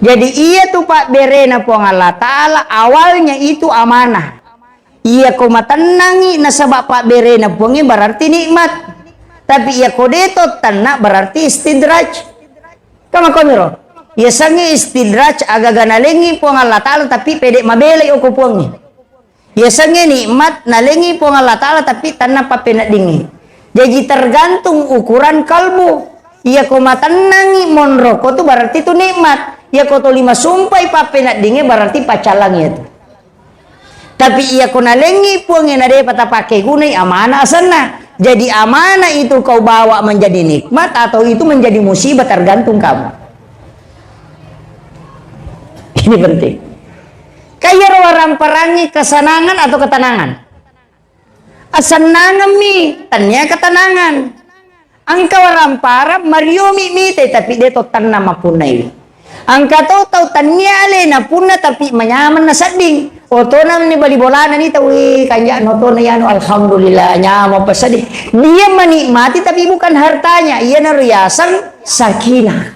Jadi iya tuh Pak berena po Allah Ta'ala awalnya itu amanah. Iya ko matenangi nasabak Pak berena pongi berarti nikmat. Tapi iya ko deto tanah berarti istidraj. Kama konro. Iya sangi istidraj agak nalengi po Allah Ta'ala tapi pedek mabele o kupongi. Iya sangi nikmat nalengi po Allah Ta'ala tapi tanah papenak dingi. Jadi tergantung ukuran kalbu. Iya ko matenangi monroko tuh berarti itu nikmat. Iya ko to lima sumpai papenak dingi berarti pacalang itu. Tapi iya ko nalengi puangin ada patah pakai gunai amanah asana. Jadi amanah itu kau bawa menjadi nikmat atau itu menjadi musibah tergantung kamu. Ini penting. Kayak orang perangi kesenangan atau ketenangan. Asenangan mi, tanya ketenangan. Angka orang parab mariomi mi tapi dia to tanah mapunai. Angka tahu tanya ale na puna tapi menyaman na sading. Oto nam ni bali bolana ni tawi kanya noto na yan alhamdulillah nyamo pasadi. Dia menikmati tapi bukan hartanya, ia na riasan sakinah.